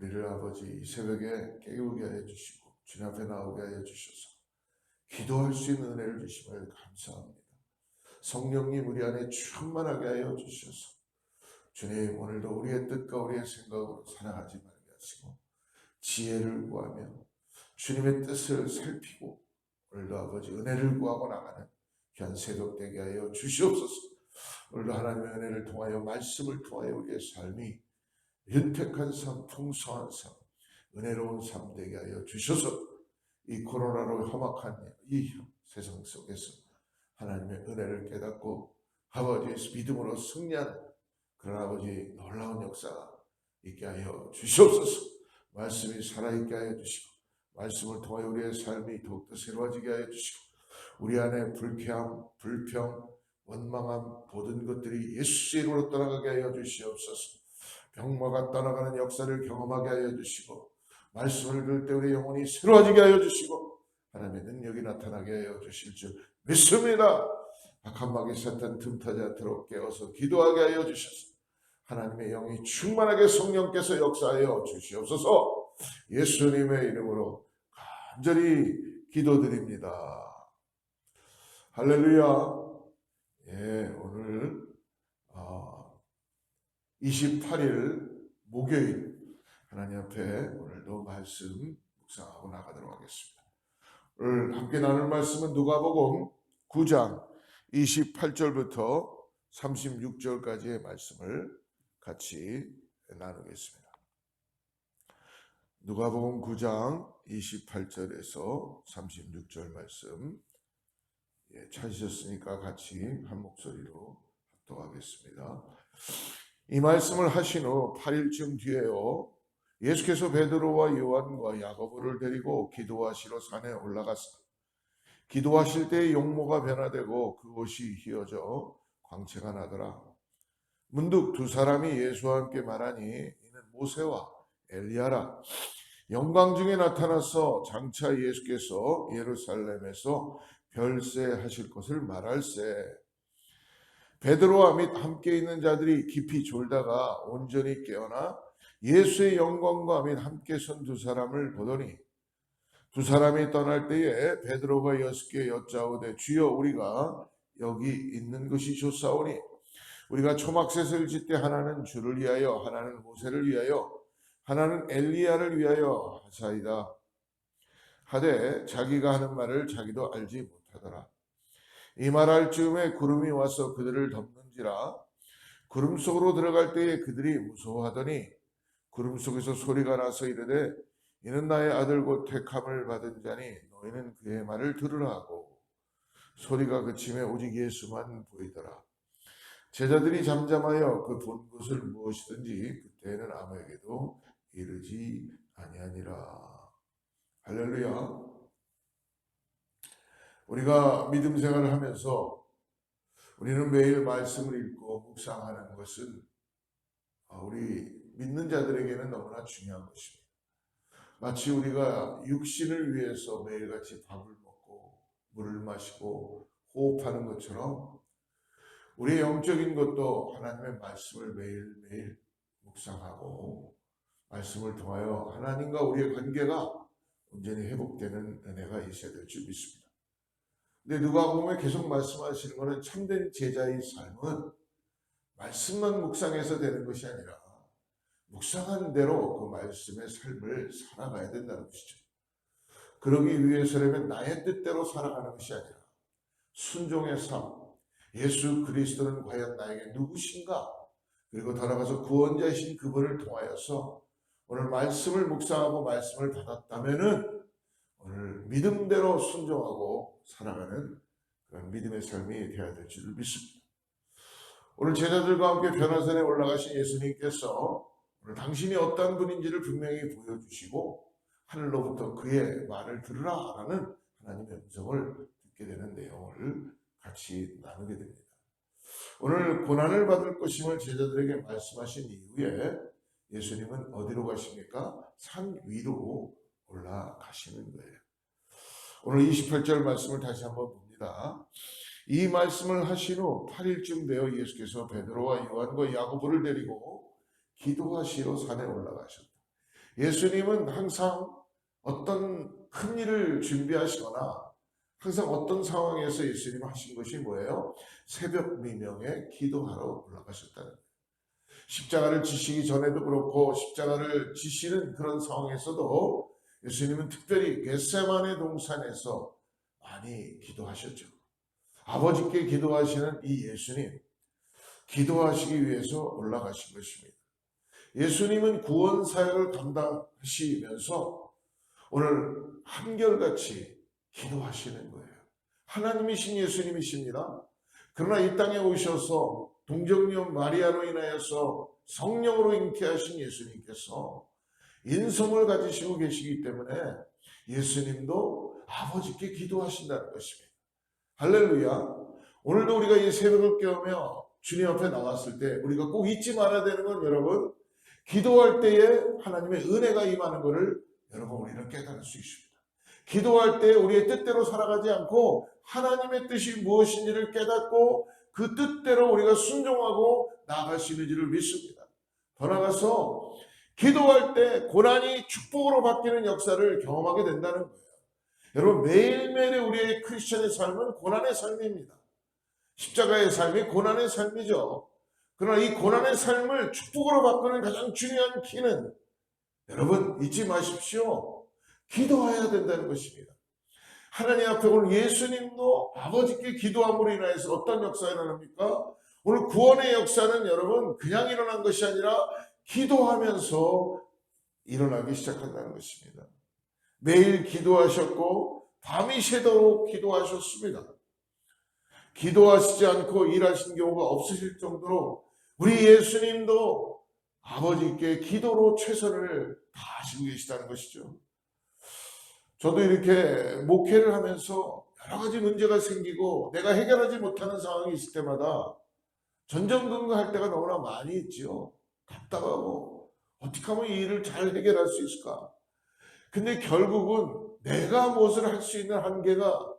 우리를 아버지 이 새벽에 깨우게 하여 주시고 주님 앞에 나오게 하여 주셔서 기도할 수 있는 은혜를 주심을 감사합니다. 성령님 우리 안에 충만하게 하여 주셔서 주님 오늘도 우리의 뜻과 우리의 생각으로 살아가지 말게 하시고 지혜를 구하며 주님의 뜻을 살피고 오늘도 아버지 은혜를 구하고 나가는 귀한 새벽 되게 하여 주시옵소서. 오늘도 하나님의 은혜를 통하여 말씀을 통하여 우리의 삶이 윤택한 삶, 풍성한 삶, 은혜로운 삶 되게 하여 주셔서 이 코로나로 험악한 이 세상 속에서 하나님의 은혜를 깨닫고 아버지의 믿음으로 승리하는 그런 아버지 놀라운 역사가 있게 하여 주시옵소서. 말씀이 살아있게 하여 주시고 말씀을 통하여 우리의 삶이 더욱더 새로워지게 하여 주시고 우리 안에 불쾌함, 불평, 원망함 모든 것들이 예수의 이름으로 떠나가게 하여 주시옵소서. 병마가 떠나가는 역사를 경험하게 하여 주시고 말씀을 들을 때 우리의 영혼이 새로워지게 하여 주시고 하나님의 능력이 나타나게 하여 주실 줄 믿습니다. 악한 마귀 사탄 틈타지 않도록 깨어서 기도하게 하여 주셔서 하나님의 영이 충만하게 성령께서 역사하여 주시옵소서. 예수님의 이름으로 간절히 기도드립니다. 할렐루야. 예, 오늘 28일 목요일 하나님 앞에 오늘도 말씀 묵상하고 나가도록 하겠습니다. 오늘 함께 나눌 말씀은 누가복음 9장 28절부터 36절까지의 말씀을 같이 나누겠습니다. 누가복음 9장 28절에서 36절 말씀 찾으셨으니까 같이 한 목소리로 합독하겠습니다. 이 말씀을 하신 후 8일쯤 뒤에요 예수께서 베드로와 요한과 야고보를 데리고 기도하시러 산에 올라가사 기도하실 때의 용모가 변화되고 그 옷이 휘어져 광채가 나더라. 문득 두 사람이 예수와 함께 말하니 이는 모세와 엘리야라. 영광 중에 나타나서 장차 예수께서 예루살렘에서 별세하실 것을 말할세. 베드로와 및 함께 있는 자들이 깊이 졸다가 온전히 깨어나 예수의 영광과 및 함께 선 두 사람을 보더니 두 사람이 떠날 때에 베드로가 예수께 여짜오되 주여 우리가 여기 있는 것이 좋사오니 우리가 초막셋을 짓되 하나는 주를 위하여 하나는 모세를 위하여 하나는 엘리야를 위하여 하사이다 하되 자기가 하는 말을 자기도 알지 못하더라. 이 말할 즈음에 구름이 와서 그들을 덮는지라. 구름 속으로 들어갈 때에 그들이 무서워하더니 구름 속에서 소리가 나서 이르되 이는 나의 아들 곧 택함을 받은 자니 너희는 그의 말을 들으라 하고 소리가 그침에 오직 예수만 보이더라. 제자들이 잠잠하여 그 본 것을 무엇이든지 그때에는 아무에게도 이르지 아니하니라. 할렐루야. 우리가 믿음 생활을 하면서 우리는 매일 말씀을 읽고 묵상하는 것은 우리 믿는 자들에게는 너무나 중요한 것입니다. 마치 우리가 육신을 위해서 매일같이 밥을 먹고 물을 마시고 호흡하는 것처럼 우리의 영적인 것도 하나님의 말씀을 매일매일 묵상하고 말씀을 통하여 하나님과 우리의 관계가 온전히 회복되는 은혜가 있어야 될 줄 믿습니다. 근데 누가복음에 계속 말씀하시는 것은 참된 제자의 삶은 말씀만 묵상해서 되는 것이 아니라 묵상한 대로 그 말씀의 삶을 살아가야 된다는 것이죠. 그러기 위해서라면 나의 뜻대로 살아가는 것이 아니라 순종의 삶, 예수 그리스도는 과연 나에게 누구신가? 그리고 더 나아가서 구원자이신 그분을 통하여서 오늘 말씀을 묵상하고 말씀을 받았다면은 오늘 믿음대로 순종하고 살아가는 그런 믿음의 삶이 되어야 될 줄 믿습니다. 오늘 제자들과 함께 변화산에 올라가신 예수님께서 오늘 당신이 어떤 분인지를 분명히 보여주시고 하늘로부터 그의 말을 들으라 라는 하나님의 음성을 듣게 되는 내용을 같이 나누게 됩니다. 오늘 고난을 받을 것임을 제자들에게 말씀하신 이후에 예수님은 어디로 가십니까? 산 위로 올라가시는 거예요. 오늘 28절 말씀을 다시 한번 봅니다. 이 말씀을 하신 후 8일쯤 되어 예수께서 베드로와 요한과 야고보를 데리고 기도하시러 산에 올라가셨다. 예수님은 항상 어떤 큰 일을 준비하시거나 항상 어떤 상황에서 예수님 하신 것이 뭐예요? 새벽 미명에 기도하러 올라가셨다는 거예요. 십자가를 지시기 전에도 그렇고 십자가를 지시는 그런 상황에서도 예수님은 특별히 겟세마네 동산에서 많이 기도하셨죠. 아버지께 기도하시는 이 예수님, 기도하시기 위해서 올라가신 것입니다. 예수님은 구원 사역을 감당하시면서 오늘 한결같이 기도하시는 거예요. 하나님이신 예수님이십니다. 그러나 이 땅에 오셔서 동정녀 마리아로 인하여서 성령으로 잉태하신 예수님께서 인성을 가지시고 계시기 때문에 예수님도 아버지께 기도하신다는 것입니다. 할렐루야. 오늘도 우리가 이 새벽을 깨우며 주님 앞에 나왔을 때 우리가 꼭 잊지 말아야 되는 건 여러분, 기도할 때에 하나님의 은혜가 임하는 것을 여러분 우리는 깨달을 수 있습니다. 기도할 때 우리의 뜻대로 살아가지 않고 하나님의 뜻이 무엇인지를 깨닫고 그 뜻대로 우리가 순종하고 나아갈 수 있는지를 믿습니다. 더 나아가서 기도할 때 고난이 축복으로 바뀌는 역사를 경험하게 된다는 거예요. 여러분, 매일매일의 우리의 크리스천의 삶은 고난의 삶입니다. 십자가의 삶이 고난의 삶이죠. 그러나 이 고난의 삶을 축복으로 바꾸는 가장 중요한 키는 여러분 잊지 마십시오. 기도해야 된다는 것입니다. 하나님 앞에 오늘 예수님도 아버지께 기도함으로 인하여서 어떤 역사가 일어납니까? 오늘 구원의 역사는 여러분 그냥 일어난 것이 아니라 기도하면서 일어나기 시작한다는 것입니다. 매일 기도하셨고 밤이 새도록 기도하셨습니다. 기도하시지 않고 일하신 경우가 없으실 정도로 우리 예수님도 아버지께 기도로 최선을 다하시고 계시다는 것이죠. 저도 이렇게 목회를 하면서 여러 가지 문제가 생기고 내가 해결하지 못하는 상황이 있을 때마다 전전긍긍할 때가 너무나 많이 있지요. 답답하고 어떻게 하면 이 일을 잘 해결할 수 있을까? 근데 결국은 내가 무엇을 할 수 있는 한계가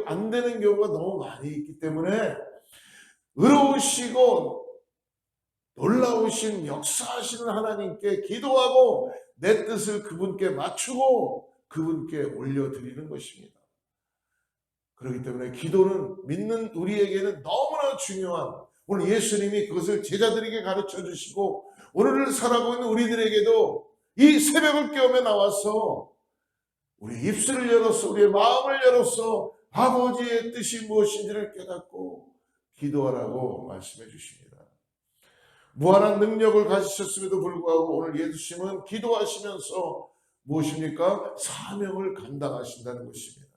안 되는 경우가 너무 많이 있기 때문에 의로우시고 놀라우신 역사하시는 하나님께 기도하고 내 뜻을 그분께 맞추고 그분께 올려드리는 것입니다. 그렇기 때문에 기도는 믿는 우리에게는 너무나 중요한, 오늘 예수님이 그것을 제자들에게 가르쳐 주시고 오늘을 살아가고 있는 우리들에게도 이 새벽을 깨우며 나와서 우리 입술을 열어서 우리의 마음을 열어서 아버지의 뜻이 무엇인지를 깨닫고 기도하라고 말씀해 주십니다. 무한한 능력을 가지셨음에도 불구하고 오늘 예수님은 기도하시면서 무엇입니까? 사명을 감당하신다는 것입니다.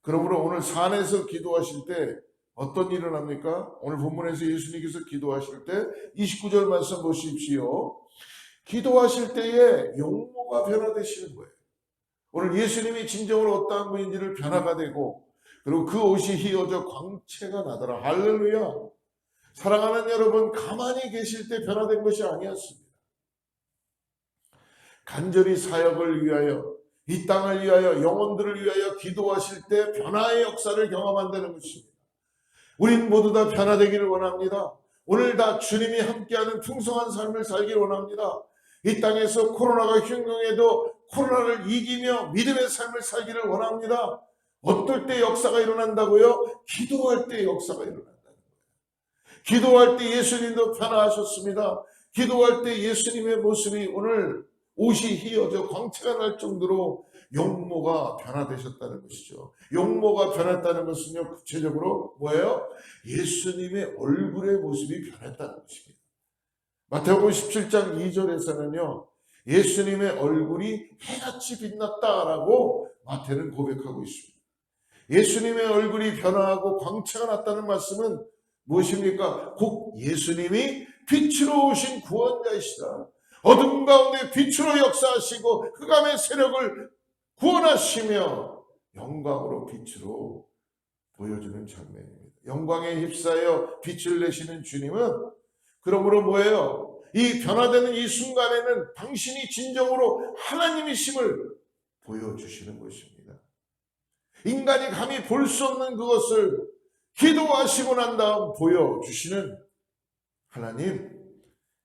그러므로 오늘 산에서 기도하실 때 어떤 일이 일어납니까? 오늘 본문에서 예수님께서 기도하실 때 29절 말씀 보십시오. 기도하실 때에 용모가 변화되시는 거예요. 오늘 예수님이 진정으로 어떠한 분인지를 변화가 되고 그리고 그 옷이 휘어져 광채가 나더라. 할렐루야. 사랑하는 여러분, 가만히 계실 때 변화된 것이 아니었습니다. 간절히 사역을 위하여, 이 땅을 위하여, 영혼들을 위하여 기도하실 때 변화의 역사를 경험한다는 것입니다. 우린 모두 다 변화되기를 원합니다. 오늘 다 주님이 함께하는 풍성한 삶을 살기를 원합니다. 이 땅에서 코로나가 흉흉해도 코로나를 이기며 믿음의 삶을 살기를 원합니다. 어떨 때 역사가 일어난다고요? 기도할 때 역사가 일어난다는 거예요. 기도할 때 예수님도 변화하셨습니다. 기도할 때 예수님의 모습이 오늘 옷이 휘어져 광채가 날 정도로 용모가 변화되셨다는 것이죠. 용모가 변했다는 것은요, 구체적으로 뭐예요? 예수님의 얼굴의 모습이 변했다는 것입니다. 마태복음 17장 2절에서는요, 예수님의 얼굴이 해같이 빛났다라고 마태는 고백하고 있습니다. 예수님의 얼굴이 변화하고 광채가 났다는 말씀은 무엇입니까? 곧 예수님이 빛으로 오신 구원자이시다. 어둠 가운데 빛으로 역사하시고 흑암의 세력을 구원하시며 영광으로 빛으로 보여주는 장면입니다. 영광에 휩싸여 빛을 내시는 주님은 그러므로 뭐예요? 이 변화되는 이 순간에는 당신이 진정으로 하나님이심을 보여주시는 것입니다. 인간이 감히 볼 수 없는 그것을 기도하시고 난 다음 보여주시는 하나님,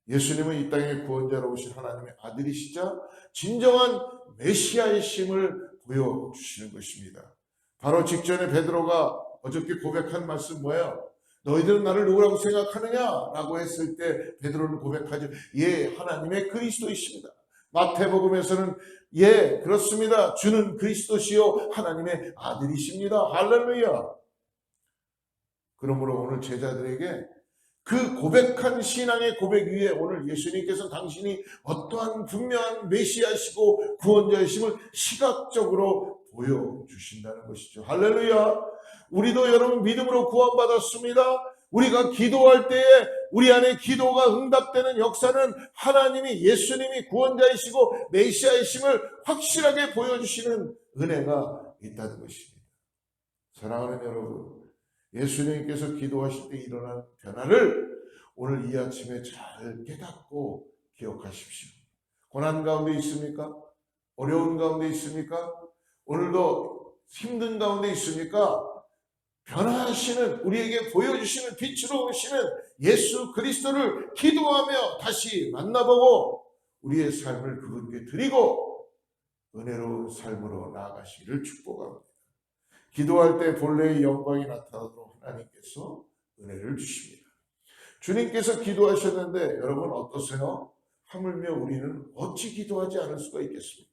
예수님은 이 땅에 구원자로 오신 하나님의 아들이시자 진정한 메시아이심을 보여주시는 것입니다. 바로 직전에 베드로가 어저께 고백한 말씀 뭐예요? 너희들은 나를 누구라고 생각하느냐? 라고 했을 때 베드로는 고백하죠. 예, 하나님의 그리스도이십니다. 마태복음에서는 예, 그렇습니다. 주는 그리스도시요 하나님의 아들이십니다. 할렐루야. 그러므로 오늘 제자들에게 그 고백한 신앙의 고백 위에 오늘 예수님께서 당신이 어떠한 분명한 메시아시고 구원자이심을 시각적으로 보여주신다는 것이죠. 할렐루야. 우리도 여러분 믿음으로 구원받았습니다. 우리가 기도할 때에 우리 안에 기도가 응답되는 역사는 하나님이 예수님이 구원자이시고 메시아이심을 확실하게 보여주시는 은혜가 있다는 것입니다. 사랑하는 여러분, 예수님께서 기도하실 때 일어난 변화를 오늘 이 아침에 잘 깨닫고 기억하십시오. 고난 가운데 있습니까? 어려운 가운데 있습니까? 오늘도 힘든 가운데 있습니까? 변화하시는 우리에게 보여주시는 빛으로 오시는 예수 그리스도를 기도하며 다시 만나보고 우리의 삶을 그분께 드리고 은혜로운 삶으로 나아가시기를 축복합니다. 기도할 때 본래의 영광이 나타나도록 하나님께서 은혜를 주십니다. 주님께서 기도하셨는데 여러분 어떠세요? 하물며 우리는 어찌 기도하지 않을 수가 있겠습니까?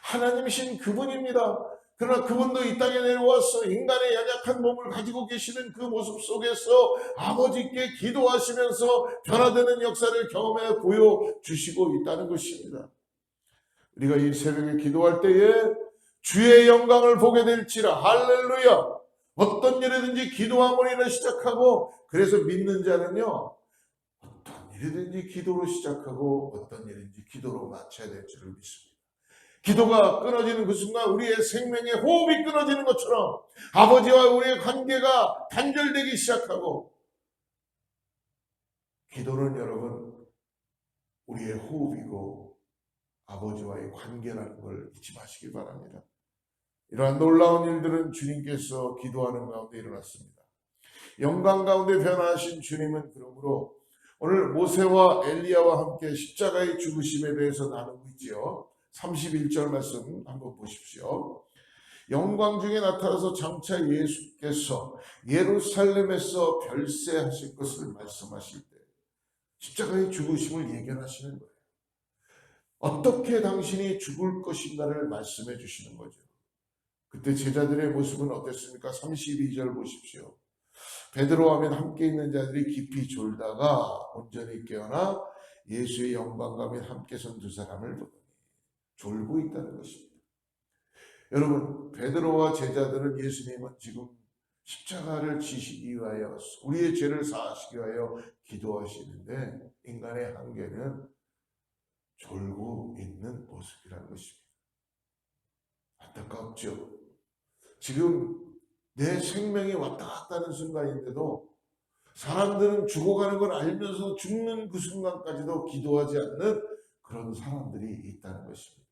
하나님이신 그분입니다. 그러나 그분도 이 땅에 내려와서 인간의 연약한 몸을 가지고 계시는 그 모습 속에서 아버지께 기도하시면서 변화되는 역사를 경험해 보여주시고 있다는 것입니다. 우리가 이 새벽에 기도할 때에 주의 영광을 보게 될지라. 할렐루야. 어떤 일이든지 기도함으로 시작하고 그래서 믿는 자는요 어떤 일이든지 기도로 시작하고 어떤 일인지 기도로 마쳐야 될 줄을 믿습니다. 기도가 끊어지는 그 순간 우리의 생명의 호흡이 끊어지는 것처럼 아버지와 우리의 관계가 단절되기 시작하고 기도는 여러분 우리의 호흡이고 아버지와의 관계라는 걸 잊지 마시기 바랍니다. 이러한 놀라운 일들은 주님께서 기도하는 가운데 일어났습니다. 영광 가운데 변화하신 주님은 그러므로 오늘 모세와 엘리야와 함께 십자가의 죽으심에 대해서 나누고 있지요. 31절 말씀 한번 보십시오. 영광 중에 나타나서 장차 예수께서 예루살렘에서 별세하실 것을 말씀하실 때 십자가의 죽으심을 예견하시는 거예요. 어떻게 당신이 죽을 것인가를 말씀해 주시는 거죠. 그때 제자들의 모습은 어땠습니까? 32절 보십시오. 베드로와 하면 함께 있는 자들이 깊이 졸다가 온전히 깨어나 예수의 영광과 및 함께 선 두 사람을 보더니 졸고 있다는 것입니다. 여러분, 베드로와 제자들은 예수님은 지금 십자가를 지시기 위하여 우리의 죄를 사하시기 위하여 기도하시는데 인간의 한계는 졸고 있는 모습이라는 것입니다. 안타깝죠. 지금 내 생명이 왔다 갔다 하는 순간인데도 사람들은 죽어가는 걸 알면서 죽는 그 순간까지도 기도하지 않는 그런 사람들이 있다는 것입니다.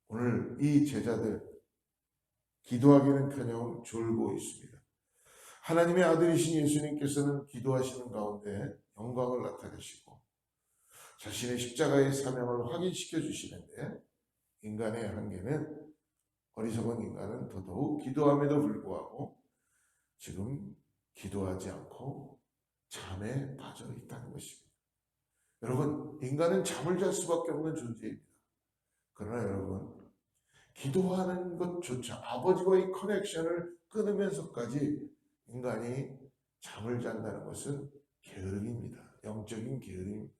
오늘 이 제자들 기도하기는커녕 졸고 있습니다. 하나님의 아들이신 예수님께서는 기도하시는 가운데 영광을 나타내시고 자신의 십자가의 사명을 확인시켜 주시는데 인간의 한계는 어리석은 인간은 더더욱 기도함에도 불구하고 지금 기도하지 않고 잠에 빠져 있다는 것입니다. 여러분, 인간은 잠을 잘 수밖에 없는 존재입니다. 그러나 여러분, 기도하는 것조차 아버지와의 커넥션을 끊으면서까지 인간이 잠을 잔다는 것은 게으름입니다. 영적인 게으름입니다.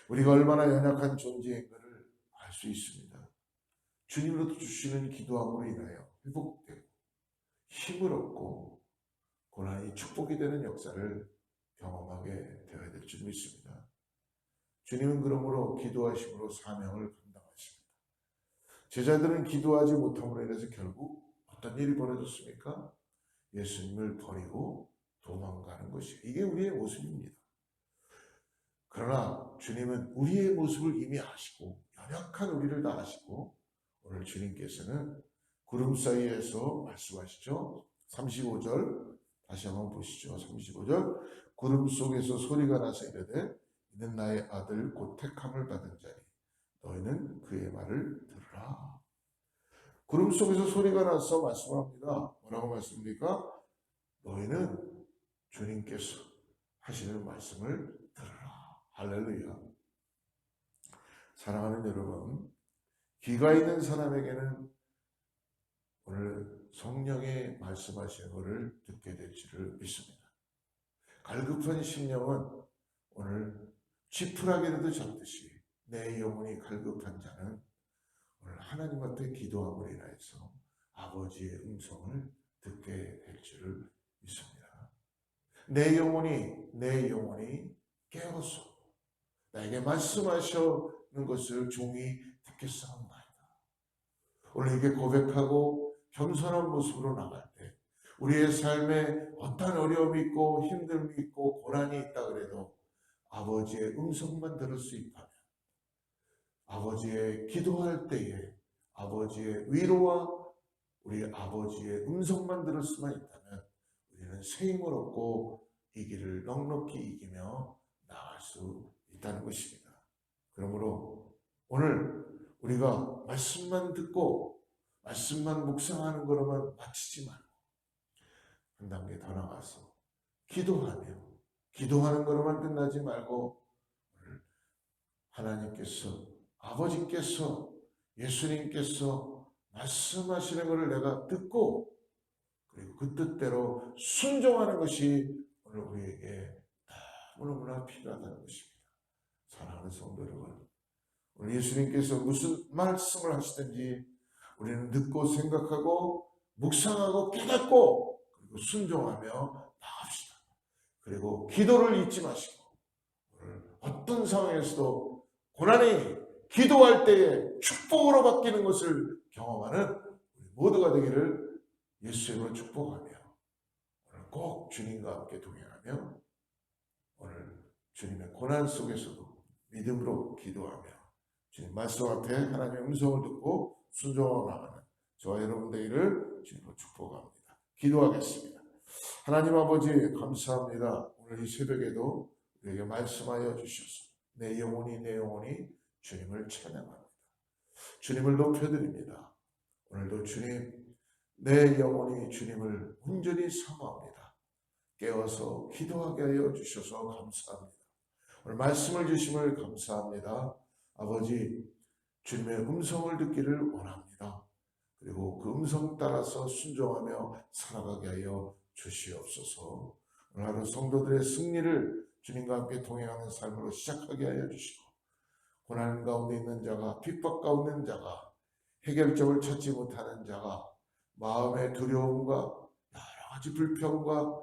우리가 얼마나 연약한 존재인가를 알 수 있습니다. 주님으로부터 주시는 기도함으로 인하여 회복되고 힘을 얻고 고난이 축복이 되는 역사를 경험하게 되어야 될 줄 믿습니다. 주님은 그러므로 기도하심으로 사명을 감당하십니다. 제자들은 기도하지 못함으로 인해서 결국 어떤 일이 벌어졌습니까? 예수님을 버리고 도망가는 것이에요. 이게 우리의 모습입니다. 그러나 주님은 우리의 모습을 이미 아시고 연약한 우리를 다 아시고 오늘 주님께서는 구름 사이에서 말씀하시죠. 35절 다시 한번 보시죠. 35절 구름 속에서 소리가 나서 이르되 이는 나의 아들 곧 택함을 받은 자니 너희는 그의 말을 들으라. 구름 속에서 소리가 나서 말씀합니다. 뭐라고 말씀합니까? 너희는 주님께서 하시는 말씀을 들으라. 할렐루야. 사랑하는 여러분, 귀가 있는 사람에게는 오늘 성령의 말씀하시는 것을 듣게 될지를 믿습니다. 갈급한 심령은 오늘 지푸라기라도 잡듯이 내 영혼이 갈급한 자는 오늘 하나님 앞에 기도함으로 인하여서 아버지의 음성을 듣게 될지를 믿습니다. 내 영혼이 깨어서 나에게 말씀하시는 것을 종이 듣겠사옵나이다. 오늘 이렇게 고백하고 겸손한 모습으로 나갈 때 우리의 삶에 어떤 어려움이 있고 힘듦이 있고 고난이 있다 그래도 아버지의 음성만 들을 수 있다면, 아버지의 기도할 때에 아버지의 위로와 우리 아버지의 음성만 들을 수만 있다면 우리는 새 힘을 얻고 이 길을 넉넉히 이기며 나아갈 수 있다는 것입니다. 그러므로 오늘 우리가 말씀만 듣고 말씀만 묵상하는 것로만 마치지 말고 한 단계 더 나가서 기도하는 것로만 끝나지 말고 오늘 하나님께서, 아버지께서, 예수님께서 말씀하시는 것을 내가 듣고 그리고 그 뜻대로 순종하는 것이 오늘 우리에게 너무너무나 필요하다는 것입니다. 사랑하는 성도 여러분, 오늘 예수님께서 무슨 말씀을 하시든지 우리는 듣고 생각하고 묵상하고 깨닫고 그리고 순종하며 나갑시다. 그리고 기도를 잊지 마시고 오늘 어떤 상황에서도 고난이 기도할 때에 축복으로 바뀌는 것을 경험하는 우리 모두가 되기를 예수님으로 축복하며 오늘 꼭 주님과 함께 동행하며 오늘 주님의 고난 속에서도 믿음으로 기도하며 주님 말씀 앞에 하나님의 음성을 듣고 순종하고 나가는 저와 여러분 되기를 주님으로 축복합니다. 기도하겠습니다. 하나님 아버지 감사합니다. 오늘 이 새벽에도 우리에게 말씀하여 주셔서 내 영혼이 주님을 찬양합니다. 주님을 높여드립니다. 오늘도 주님, 내 영혼이 주님을 온전히 사모합니다. 깨어서 기도하게 하여 주셔서 감사합니다. 오늘 말씀을 주심을 감사합니다. 아버지, 주님의 음성을 듣기를 원합니다. 그리고 그 음성 따라서 순종하며 살아가게 하여 주시옵소서. 오늘 하루 성도들의 승리를 주님과 함께 동행하는 삶으로 시작하게 하여 주시고 고난 가운데 있는 자가, 핍박 가운데 있는 자가, 해결점을 찾지 못하는 자가, 마음의 두려움과 여러 가지 불평과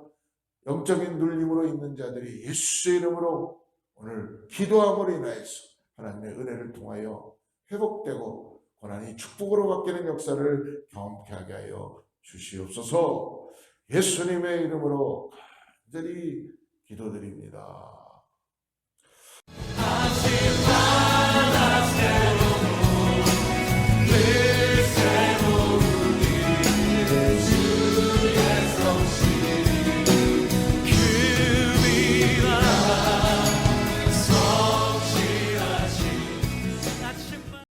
영적인 눌림으로 있는 자들이 예수의 이름으로 오늘 기도함으로 인하여서 하나님의 은혜를 통하여 회복되고 고난이 축복으로 바뀌는 역사를 경험케 하게 하여 주시옵소서. 예수님의 이름으로 간절히 기도드립니다.